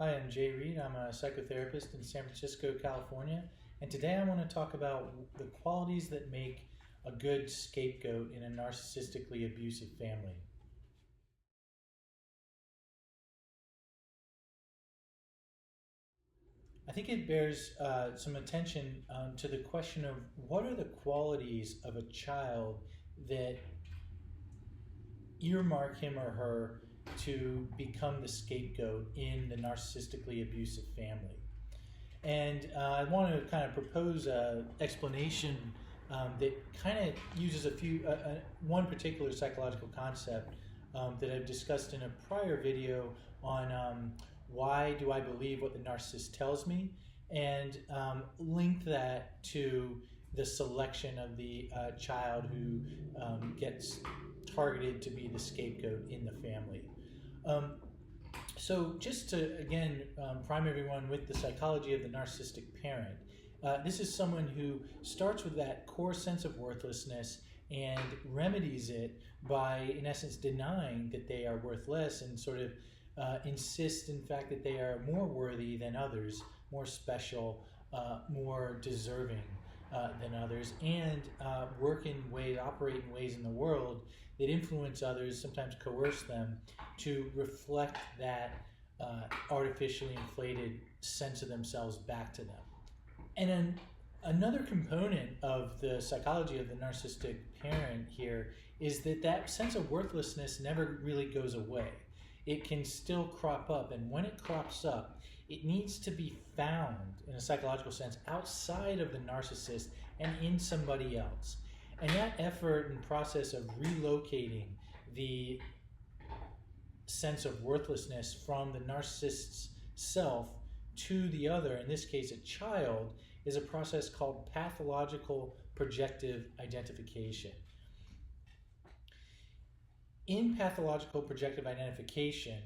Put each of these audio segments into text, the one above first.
Hi, I'm Jayreid. I'm a psychotherapist in San Francisco, California, and today I want to talk about the qualities that make a good scapegoat in a narcissistically abusive family. I think it bears some attention to the question of what are the qualities of a child that earmark him or her to become the scapegoat in the narcissistically abusive family. And I want to kind of propose an explanation that kind of uses one particular psychological concept that I've discussed in a prior video on why do I believe what the narcissist tells me, and link that to the selection of the child who gets targeted to be the scapegoat in the family. So just to, again, prime everyone with the psychology of the narcissistic parent, this is someone who starts with that core sense of worthlessness and remedies it by, in essence, denying that they are worthless and sort of insist, in fact, that they are more worthy than others, more special, more deserving than others, and operate in ways in the world that influence others, sometimes coerce them, to reflect that artificially inflated sense of themselves back to them. And then another component of the psychology of the narcissistic parent here is that sense of worthlessness never really goes away. It can still crop up, and when it crops up, it needs to be found, in a psychological sense, outside of the narcissist and in somebody else. And that effort and process of relocating the sense of worthlessness from the narcissist's self to the other, in this case a child, is a process called pathological projective identification. In pathological projective identification,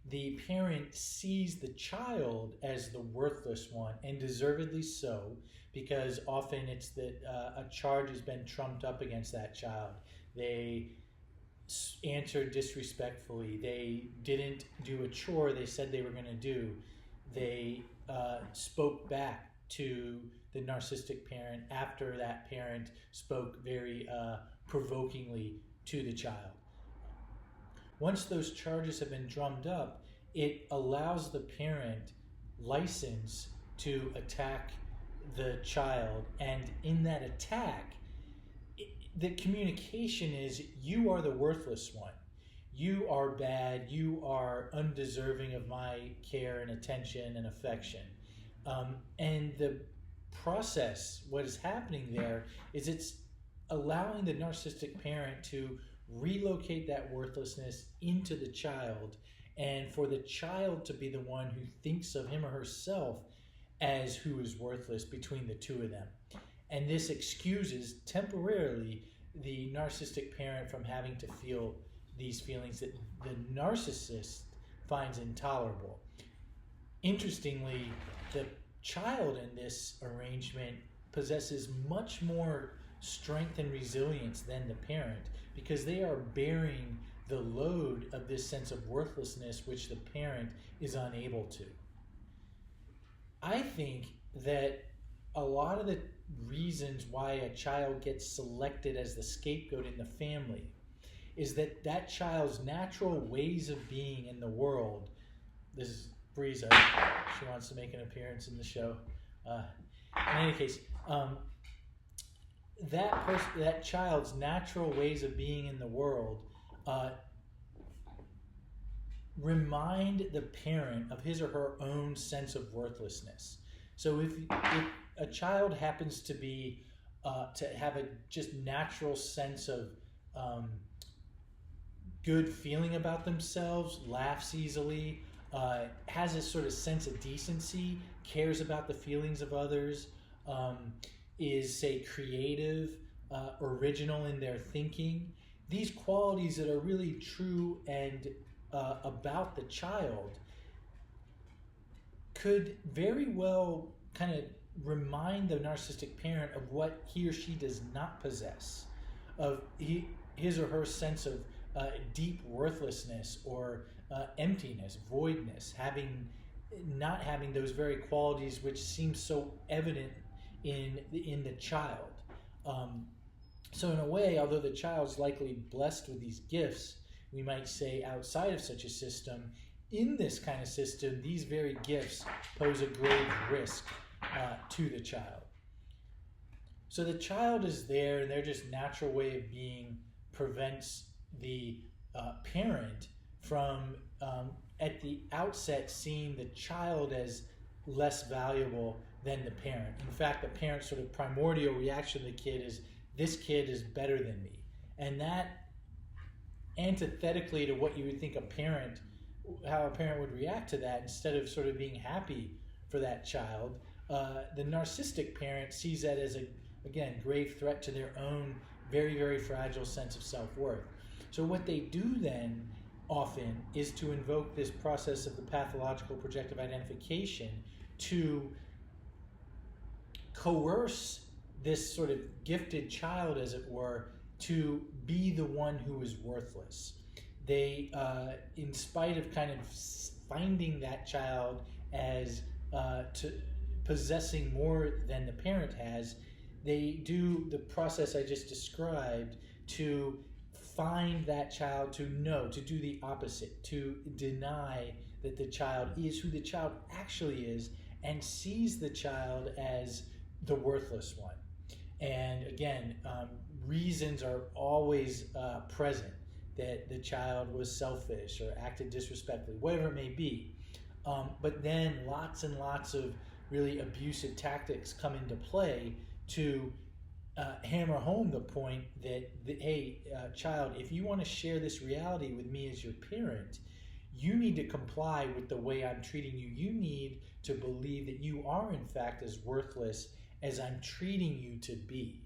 the parent sees the child as the worthless one, and deservedly so, because often it's that a charge has been trumped up against that child. They answered disrespectfully. They didn't do a chore they said they were going to do. They spoke back to the narcissistic parent after that parent spoke very provokingly to the child. Once those charges have been drummed up, it allows the parent license to attack the child, and in that attack, the communication is, you are the worthless one. You are bad. You are undeserving of my care and attention and affection. And the process, what is happening there, is it's allowing the narcissistic parent to relocate that worthlessness into the child, and for the child to be the one who thinks of him or herself as who is worthless between the two of them. And this excuses temporarily the narcissistic parent from having to feel these feelings that the narcissist finds intolerable. Interestingly, the child in this arrangement possesses much more strength and resilience than the parent, because they are bearing the load of this sense of worthlessness which the parent is unable to. I think that a lot of the reasons why a child gets selected as the scapegoat in the family is that child's natural ways of being in the world. This is Breeza. She wants to make an appearance in the show. In any case, that child's natural ways of being in the world remind the parent of his or her own sense of worthlessness. So if a child happens to be to have a just natural sense of good feeling about themselves, laughs easily, has a sort of sense of decency, cares about the feelings of others, is, say, creative, original in their thinking, these qualities that are really true and about the child could very well kind of remind the narcissistic parent of what he or she does not possess, of his or her sense of deep worthlessness or emptiness, voidness, having not having those very qualities which seem so evident in the child. So in a way, although the child's likely blessed with these gifts, we might say outside of such a system, in this kind of system, these very gifts pose a grave risk to the child. So the child is there, and their just natural way of being prevents the parent from, at the outset, seeing the child as less valuable than the parent. In fact, the parent's sort of primordial reaction to the kid is, this kid is better than me. And that, antithetically to what you would think how a parent would react to that, instead of sort of being happy for that child, the narcissistic parent sees that as again, grave threat to their own very, very fragile sense of self-worth. So what they do then often is to invoke this process of the pathological projective identification to coerce this sort of gifted child, as it were, to be the one who is worthless. They, in spite of kind of finding that child as possessing more than the parent has, they do the process I just described to find that child, to do the opposite, to deny that the child is who the child actually is, and sees the child as the worthless one. And again, reasons are always present, that the child was selfish or acted disrespectfully, whatever it may be. But then lots and lots of really abusive tactics come into play to hammer home the point that, hey, child, if you want to share this reality with me as your parent, you need to comply with the way I'm treating you. You need to believe that you are, in fact, as worthless as I'm treating you to be.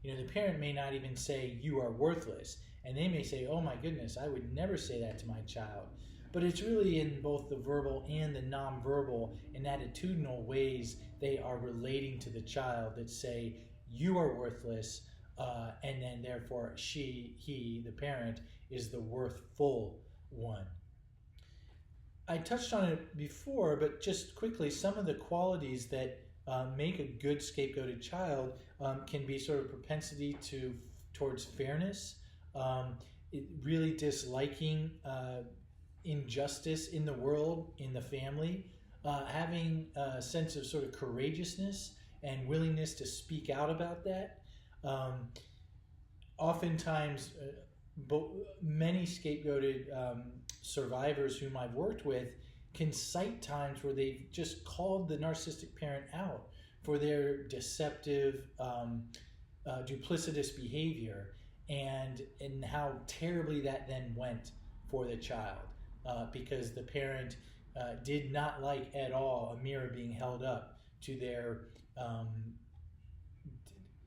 The parent may not even say you are worthless, and they may say, oh my goodness, I would never say that to my child. But it's really in both the verbal and the nonverbal and attitudinal ways they are relating to the child that say, you are worthless, and then therefore he, the parent, is the worthful one. I touched on it before, but just quickly, some of the qualities that make a good scapegoated child can be sort of propensity towards fairness, really disliking injustice in the world, in the family, having a sense of sort of courageousness and willingness to speak out about that. Oftentimes, many scapegoated survivors whom I've worked with can cite times where they've just called the narcissistic parent out for their deceptive, duplicitous behavior, and how terribly that then went for the child, because the parent did not like at all a mirror being held up to their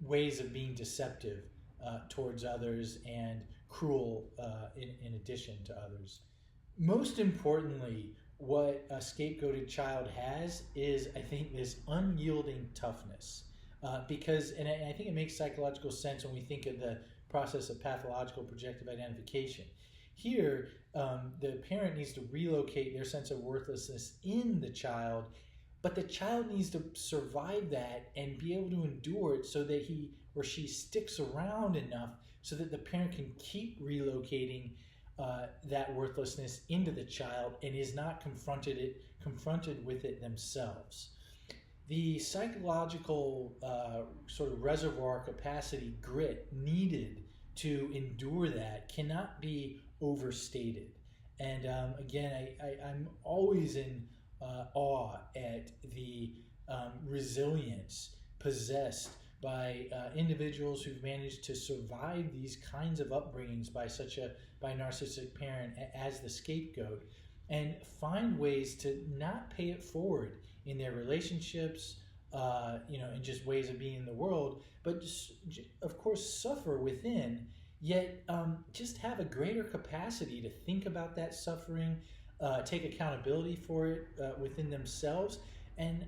ways of being deceptive towards others and cruel in addition to others. Most importantly, what a scapegoated child has is, I think, this unyielding toughness. Because, and I think it makes psychological sense when we think of the process of pathological projective identification. Here, the parent needs to relocate their sense of worthlessness in the child, but the child needs to survive that and be able to endure it so that he or she sticks around enough so that the parent can keep relocating that worthlessness into the child and is not confronted with it themselves. The psychological sort of reservoir capacity, grit needed to endure that cannot be overstated. And again, I'm always in awe at the resilience possessed by individuals who've managed to survive these kinds of upbringings by by a narcissistic parent as the scapegoat, and find ways to not pay it forward in their relationships, and just ways of being in the world, but just, of course, suffer within, yet just have a greater capacity to think about that suffering, take accountability for it within themselves, and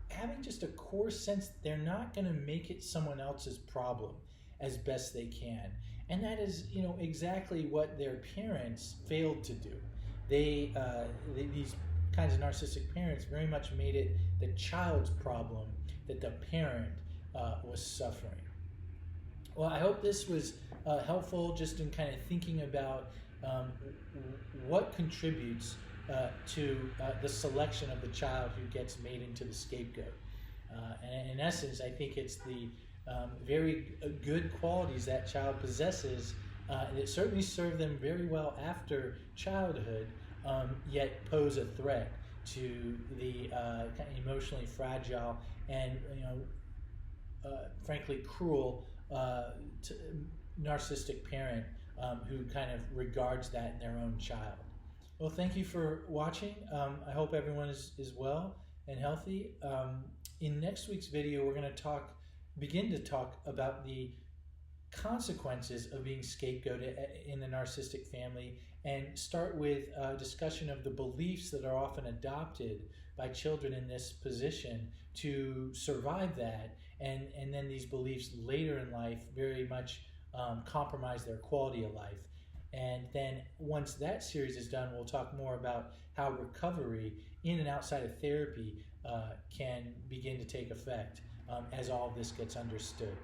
having just a core sense that they're not going to make it someone else's problem as best they can. And that is, exactly what their parents failed to do. These kinds of narcissistic parents very much made it the child's problem that the parent was suffering. Well, I hope this was helpful just in kind of thinking about what contributes to the selection of the child who gets made into the scapegoat. And in essence, I think it's the very good qualities that child possesses that certainly serve them very well after childhood, yet pose a threat to the kind of emotionally fragile and frankly cruel narcissistic parent who kind of regards that in their own child. Well, thank you for watching. I hope everyone is well and healthy. In next week's video, we're going to begin to talk about the consequences of being scapegoated in the narcissistic family, and start with a discussion of the beliefs that are often adopted by children in this position to survive that, and then these beliefs later in life very much compromise their quality of life. And then once that series is done, we'll talk more about how recovery in and outside of therapy can begin to take effect as all of this gets understood.